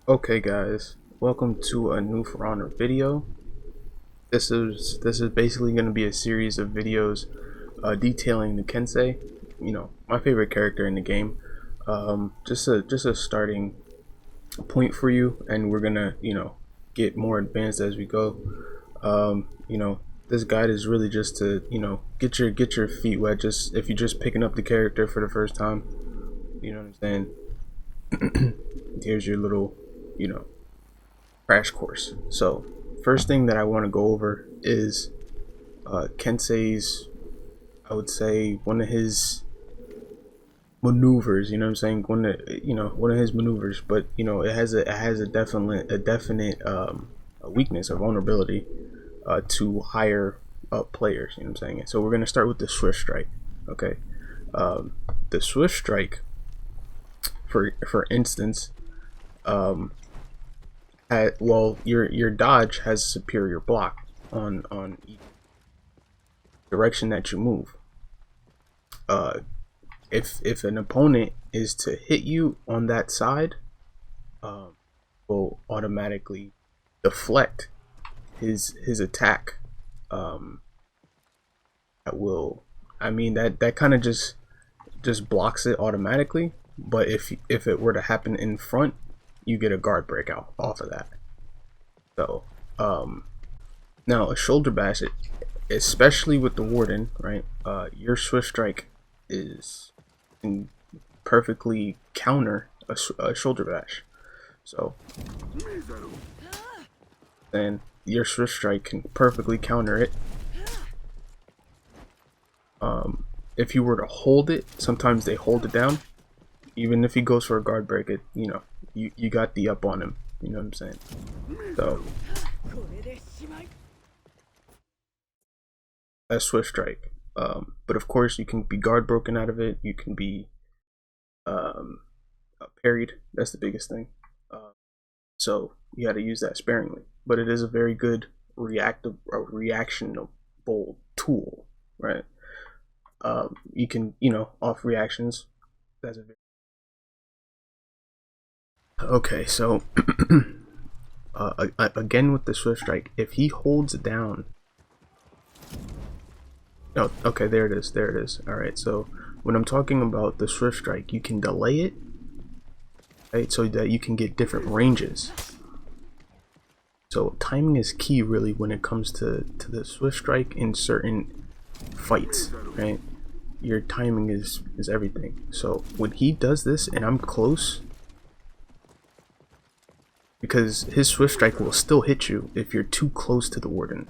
Okay guys, welcome to a new For Honor video. This is basically going to be a series of videos detailing the Kensei, my favorite character in the game. Just a starting point for you, and we're gonna get more advanced as we go. This guide is really just to get your feet wet. Just if you're just picking up the character for the first time, you know what I'm saying. Here's your little you know crash course. So, first thing that I want to go over is Kensei's, I would say, one of his maneuvers. You know what I'm saying? One of his maneuvers, but it has a definite a weakness or vulnerability to higher up players. You know what I'm saying? So we're gonna start with the Swift Strike. Okay, the Swift Strike, for instance, um, your dodge has superior block on each direction that you move. Uh, if an opponent is to hit you on that side, um, will automatically deflect his attack. Um, that will, I mean that kind of just blocks it automatically. But if it were to happen in front, you get a guard breakout off of that. So now a shoulder bash, especially with the warden, right? Your Swift Strike is can perfectly counter a shoulder bash. So then your Swift Strike can perfectly counter it. If you were to hold it, sometimes they hold it down. Even if he goes for a guard break, you got the up on him. You know what I'm saying? So a Swift Strike. But of course, you can be guard broken out of it. You can be um, parried. That's the biggest thing. So you got to use that sparingly. But it is a very good reactionable tool, right? You can off reactions. That's a very okay. So again with the Swift Strike, if he holds down. Oh, okay, there it is. There it is. All right. So when I'm talking about the Swift Strike, you can delay it, right? So that you can get different ranges. So timing is key, really, when it comes to the Swift Strike in certain fights, right? Your timing is everything. So when he does this and I'm close, because his Swift Strike will still hit you if you're too close to the warden.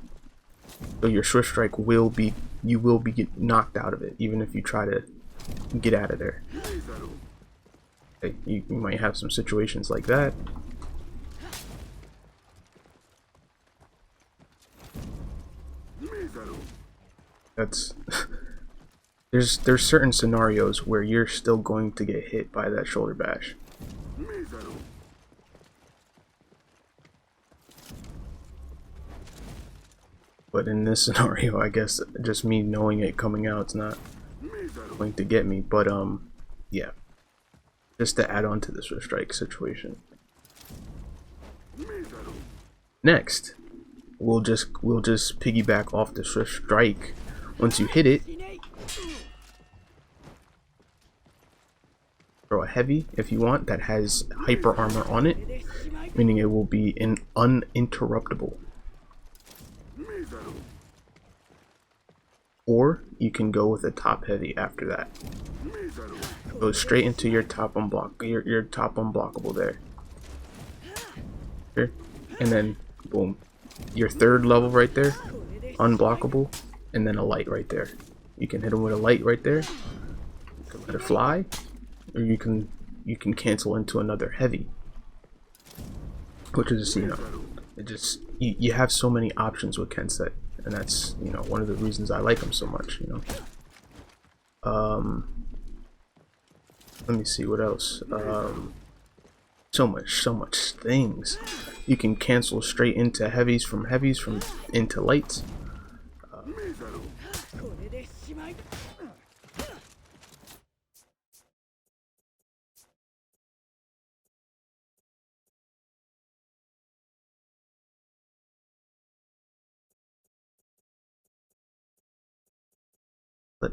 So your Swift Strike will be, you will be get knocked out of it, even if you try to get out of there. Okay, you might have some situations like that. That's there's certain scenarios where you're still going to get hit by that shoulder bash. But in this scenario, I guess just me knowing it coming out, it's not going to get me. But yeah, just to add on to the Swift Strike situation. Next, we'll just piggyback off the Swift Strike. Once you hit it, throw a heavy if you want that has hyper armor on it, meaning it will be uninterruptible. Or you can go with a top heavy after that. Go straight into your top your top unblockable there. Here. And then boom. Your third level right there, unblockable, and then a light right there. You can hit him with a light right there. You can let it fly, or you can cancel into another heavy, which is it just you have so many options with Kensei, and that's one of the reasons I like him so much. Let me see what else. So much things. You can cancel straight into heavies from into lights.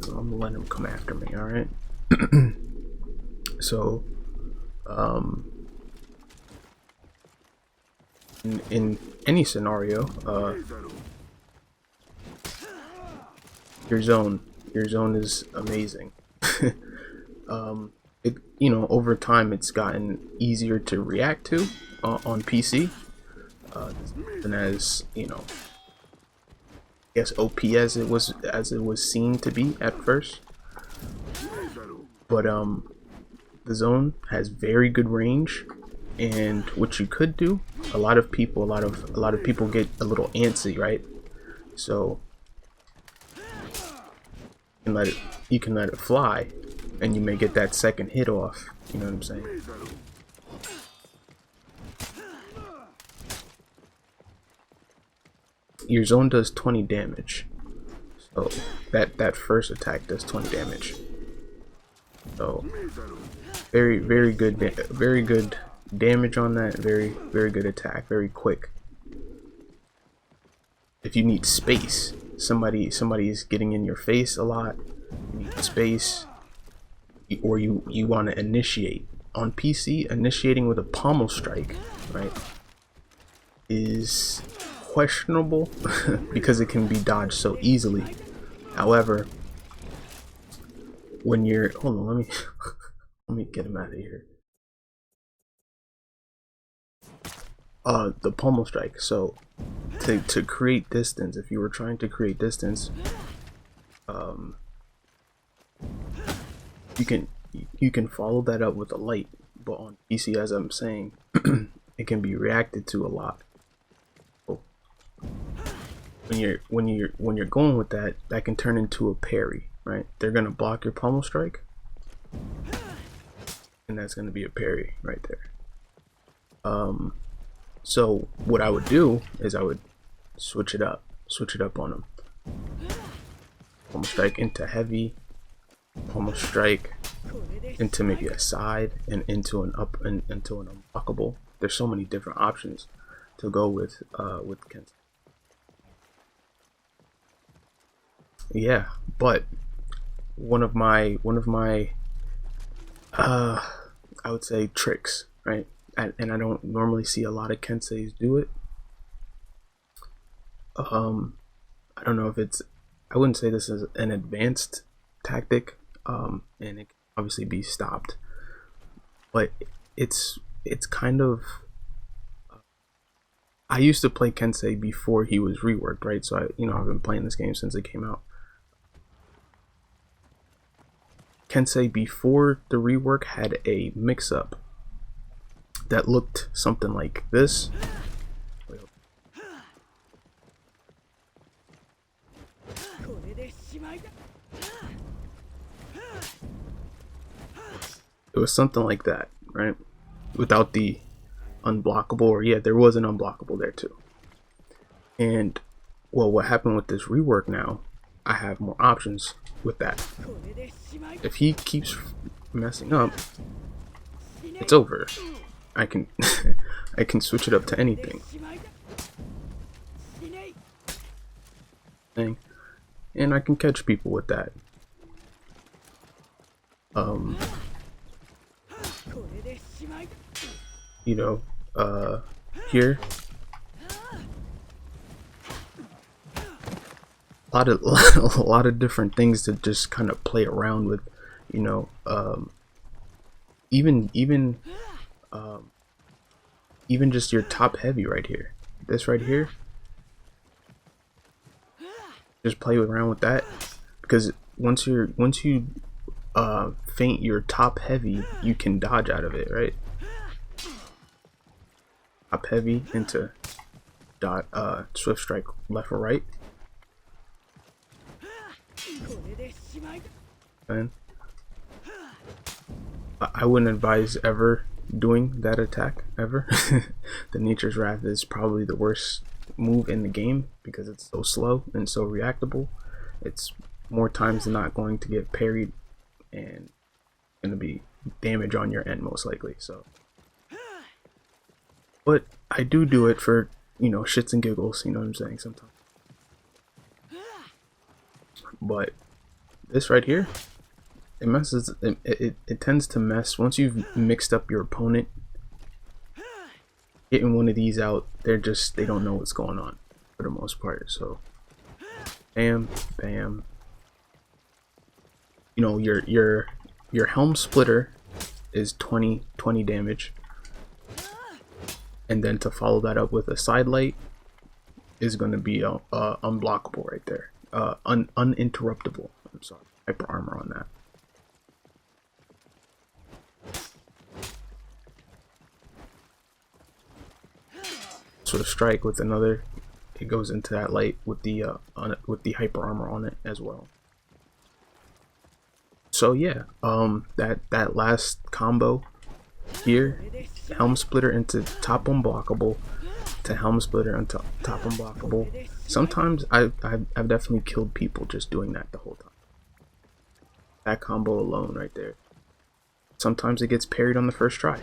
I'm gonna let him come after me. All right. So, in any scenario, your zone is amazing. It, you know, over time it's gotten easier to react to on PC, and as you know, I guess OP as it was seen to be at first. But the zone has very good range, and what you could do, a lot of people get a little antsy, right? So you can let it fly, and you may get that second hit off. You know what I'm saying? Your zone does 20 damage, so that first attack does 20 damage. So very good damage on that. Very good attack. Very quick. If you need space, somebody's getting in your face a lot. You need space, or you want to initiate on PC. Initiating with a pommel strike, right, is questionable because it can be dodged so easily. However, when you're let me get him out of here. The pommel strike. So to create distance, if you were trying to create distance, you can follow that up with a light, but on PC, as I'm saying, it can be reacted to a lot. When you're going with that, that can turn into a parry, right? They're gonna block your pommel strike, and that's gonna be a parry right there. So what I would do is I would switch it up on them. Pommel strike into heavy, pommel strike into maybe a side, and into an up and into an unblockable. There's so many different options to go with Kensei. Yeah, but one of my I would say tricks, right? And I don't normally see a lot of Kenseis do it. I don't know if it's, I wouldn't say this is an advanced tactic, and it can obviously be stopped, but it's kind of, I used to play Kensei before he was reworked, right? So I've been playing this game since it came out. Kensei before the rework had a mix-up that looked something like this. It was something like that, right? Without the unblockable, or yeah, there was an unblockable there too. And well, what happened with this rework now, I have more options with that. If he keeps messing up, it's over. I can I can switch it up to anything. And I can catch people with that. Here, a lot of different things to just kind of play around with, even just your top heavy right here, this right here, just play around with that, because once you feint your top heavy, you can dodge out of it, right? Top heavy into swift strike left or right. And I wouldn't advise ever doing that attack ever. The Nature's Wrath is probably the worst move in the game because it's so slow and so reactable. It's more times than not going to get parried and going to be damage on your end most likely. So, but I do it for shits and giggles. You know what I'm saying? Sometimes. But this right here, it messes. It tends to mess once you've mixed up your opponent. Getting one of these out, they don't know what's going on for the most part. So, bam, bam. You know, your helm splitter is 20 damage, and then to follow that up with a side light is going to be unblockable right there, uninterruptible. I'm sorry, hyper armor on that. Sort of strike with another, it goes into that light with the hyper armor on it as well. So yeah, that last combo here, helm splitter into top unblockable to helm splitter into top unblockable. Sometimes I've definitely killed people just doing that the whole time. That combo alone right there. Sometimes it gets parried on the first try.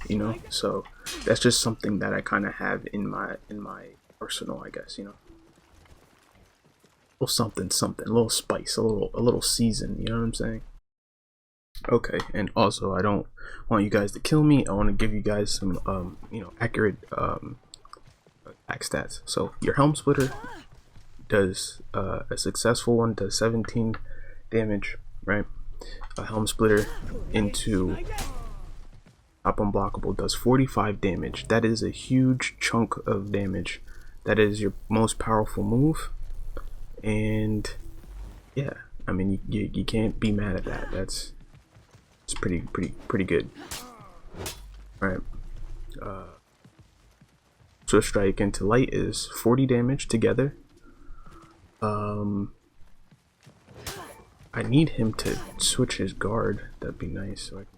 You know, so that's just something that I kind of have in my arsenal, I guess. You know, a little something, a little spice, a little season. You know what I'm saying? Okay, and also I don't want you guys to kill me. I want to give you guys some you know, accurate attack stats. So your helm splitter does a successful one does 17 damage, right? A helm splitter into top unblockable does 45 damage. That is a huge chunk of damage. That is your most powerful move, and yeah, I mean you can't be mad at that. It's pretty good. All right, Swift Strike into light is 40 damage together. I need him to switch his guard. That'd be nice. So I can...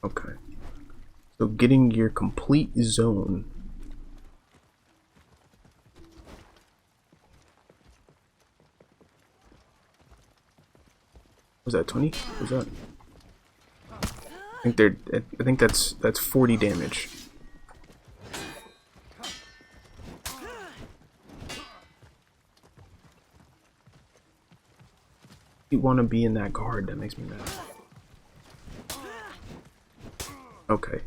Okay. So getting your complete zone. Was that 20? Was that? I think that's 40 damage. You want to be in that guard? That makes me mad. Okay.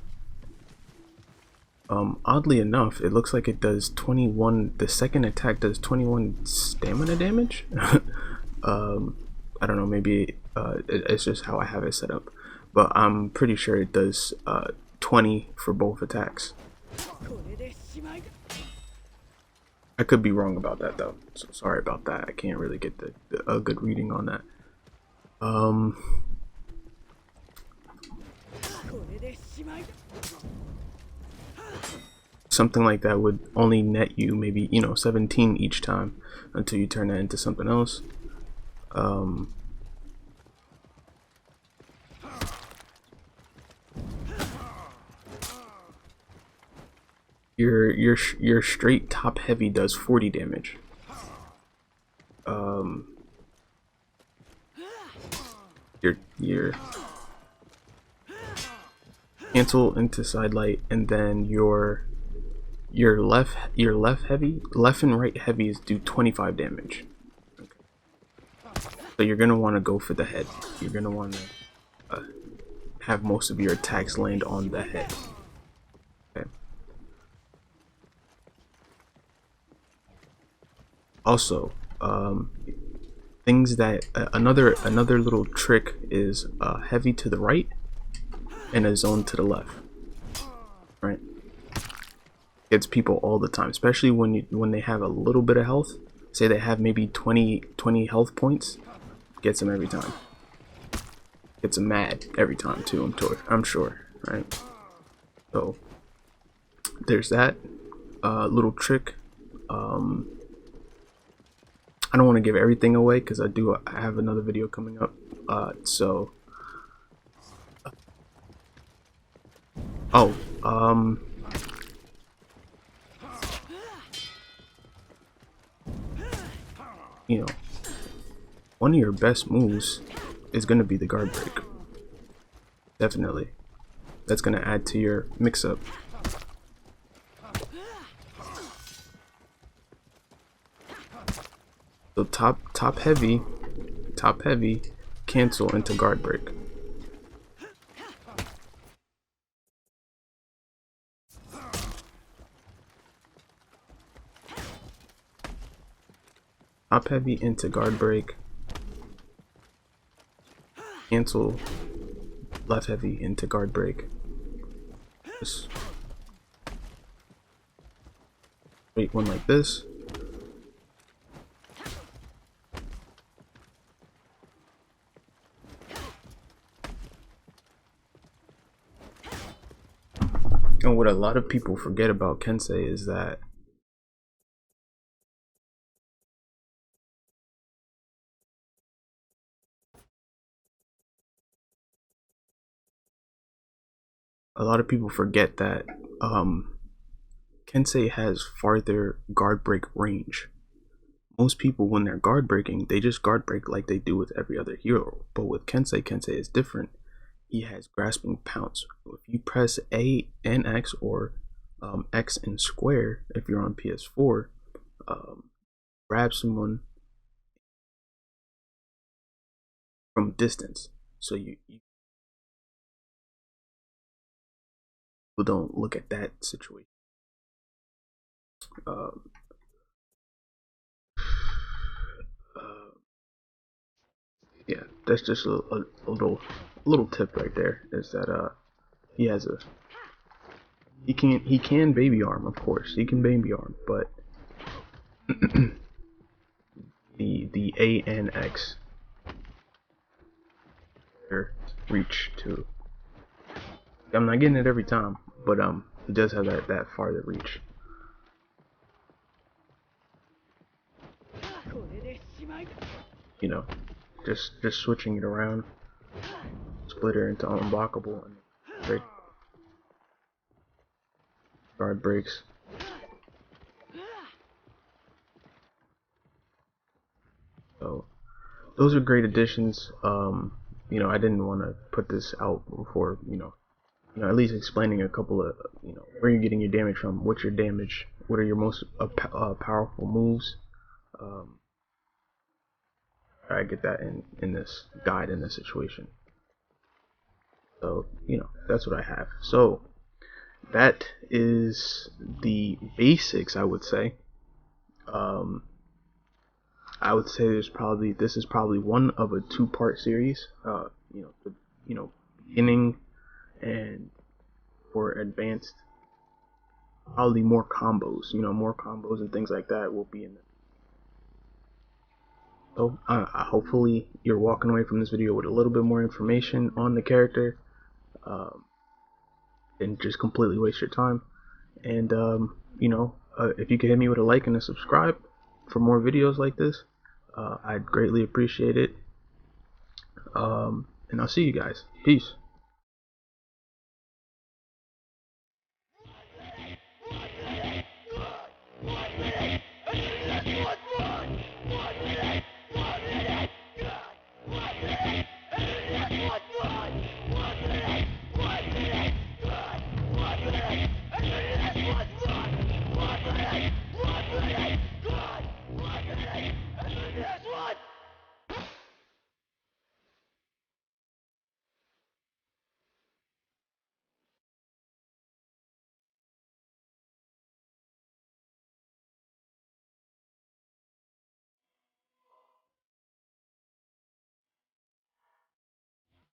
Oddly enough, it looks like it does 21. The second attack does 21 stamina damage. I don't know. Maybe it's just how I have it set up, but I'm pretty sure it does 20 for both attacks. I could be wrong about that though, so sorry about that. I can't really get a good reading on that. Something like that would only net you maybe, you know, 17 each time until you turn that into something else. Your straight top heavy does 40 damage. Your cancel into side light, and then your left heavy, left and right heavies do 25 damage. Okay. So you're gonna want to go for the head. You're gonna want to have most of your attacks land on the head. Okay. Also, things that another little trick is heavy to the right and a zone to the left. Right. Gets people all the time, especially when they have a little bit of health. Say they have maybe 20 health points. Gets them every time. Gets them mad every time too. I'm sure. Right. So there's that little trick. I don't want to give everything away because I have another video coming up. So you know, one of your best moves is going to be the guard break. Definitely. That's going to add to your mix-up. So top heavy, cancel into guard break. Top heavy into guard break. Cancel left heavy into guard break. Just wait one like this. And what a lot of people forget about Kensei is that Kensei has farther guard break range. Most people, when they're guard breaking, they just guard break like they do with every other hero. But with Kensei, Kensei is different. He has grasping pounce. If you press A and X, or X and square, if you're on PS4, grab someone from distance. So you don't look at that situation. Yeah, that's just a little tip right there. Is that he has a he can baby arm, of course he can baby arm, but the A and X reach to. I'm not getting it every time, but he does have that farther reach. You know, just switching it around, split her into unblockable and break. Guard breaks. So those are great additions. You know, I didn't want to put this out before, at least explaining a couple of, where you're getting your damage from, what's your damage, what are your most powerful moves. I get that in this guide, in this situation. So, that's what I have. So that is the basics, I would say. I would say this is probably one of a two-part series. Beginning and for advanced, probably more combos. More combos and things like that will be in there. So hopefully you're walking away from this video with a little bit more information on the character, and just completely waste your time. And if you could hit me with a like and a subscribe for more videos like this, I'd greatly appreciate it. And I'll see you guys. Peace.